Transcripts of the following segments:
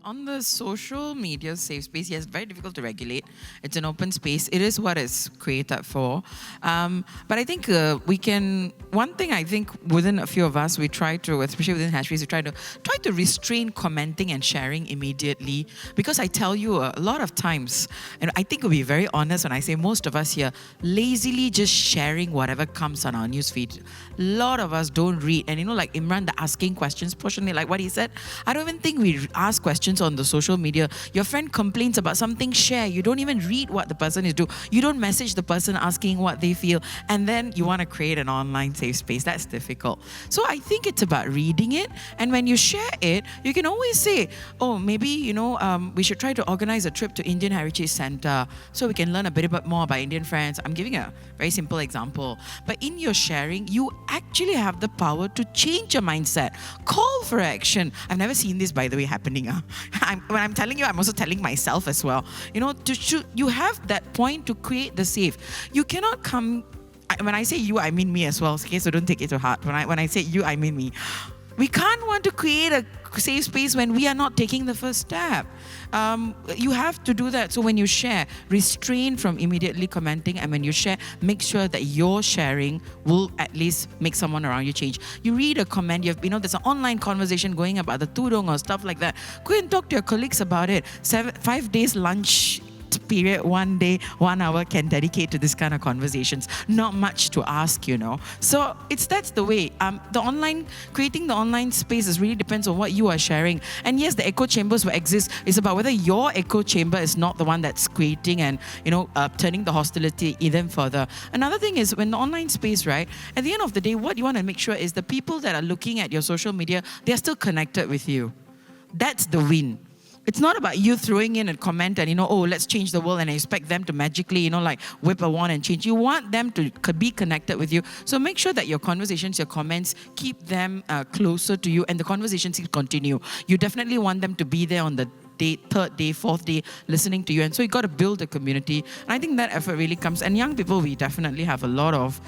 On the social media safe space, yes, very difficult to regulate. It's an open space. It is what it's created for. But I think we can. One thing I think within a few of us, we try to, especially within Hashbreeze, we try to restrain commenting and sharing immediately. Because I tell you, a lot of times, and I think we'll be very honest when I say most of us here lazily just sharing whatever comes on our newsfeed. A lot of us don't read, and like Imran, the asking questions portion, like what he said. I don't even think we ask questions on the social media. Your friend complains about something, share. You don't even read what the person is doing. You don't message the person asking what they feel, and then you want to create an online safe space. That's difficult. So I think it's about reading it, and when you share it, you can always say, oh, maybe we should try to organize a trip to Indian Heritage Center so we can learn a bit more about Indian friends. I'm giving a very simple example, but in your sharing, you actually have the power to change your mindset. Call for action. I've never seen this, by the way, happening. When I'm telling you, I'm also telling myself as well. You have that point to create the safe. You cannot come. When I say you, I mean me as well. Okay, so don't take it to heart. When I say you, I mean me. We can't want to create a safe space when we are not taking the first step. You have to do that. So when you share, restrain from immediately commenting, and when you share, make sure that your sharing will at least make someone around you change. You read a comment, there's an online conversation going about the tudung or stuff like that. Go and talk to your colleagues about it. 5 days lunch period, 1 day, 1 hour can dedicate to this kind of conversations. Not much to ask, So that's the way. Creating the online spaces really depends on what you are sharing. And yes, the echo chambers will exist. It's about whether your echo chamber is not the one that's creating and, turning the hostility even further. Another thing is when the online space, right, at the end of the day, what you want to make sure is the people that are looking at your social media, they're still connected with you. That's the win. It's not about you throwing in a comment and, let's change the world and expect them to magically, whip a wand and change. You want them to be connected with you. So make sure that your conversations, your comments, keep them closer to you and the conversations continue. You definitely want them to be there on the third day, fourth day, listening to you. And so you got to build a community. And I think that effort really comes. And young people, we definitely have a lot of,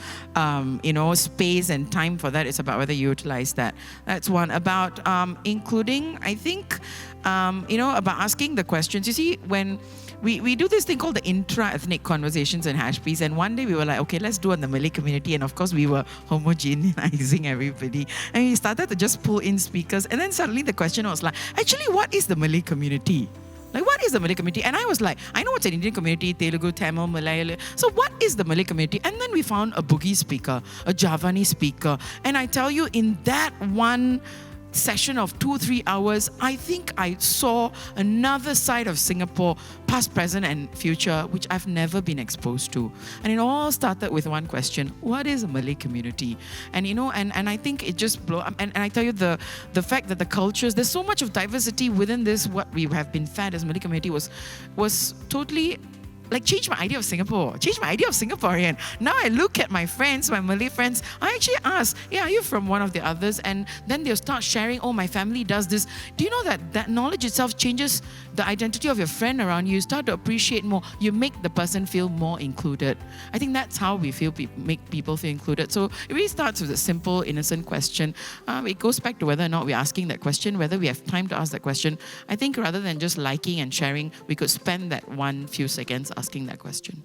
space and time for that. It's about whether you utilize that. That's one. About including, I think, about asking the questions. You see, when we do this thing called the intra-ethnic conversations in Hashbreeze, and one day we were like, okay, let's do on the Malay community, and of course we were homogenizing everybody, and we started to just pull in speakers, and then suddenly the question was like, actually, what is the Malay community? Like, what is the Malay community? And I was like, I know what's an Indian community, Telugu, Tamil, Malay. So what is the Malay community? And then we found a Bugis speaker, a Javanese speaker, and I tell you, in that one session of 2-3 hours, I think I saw another side of Singapore, past, present, and future, which I've never been exposed to. And it all started with one question: what is a Malay community? And and I think it just blew up. And I tell you, the fact that the cultures, there's so much of diversity within this, what we have been fed as Malay community was totally changed my idea of Singapore, changed my idea of Singaporean. Now I look at my friends, my Malay friends, I actually ask, are you from one of the others? And then they'll start sharing, my family does this. Do you know that knowledge itself changes the identity of your friend around you? You start to appreciate more. You make the person feel more included. I think that's how we make people feel included. So it really starts with a simple, innocent question. It goes back to whether or not we're asking that question, whether we have time to ask that question. I think rather than just liking and sharing, we could spend that few seconds asking that question.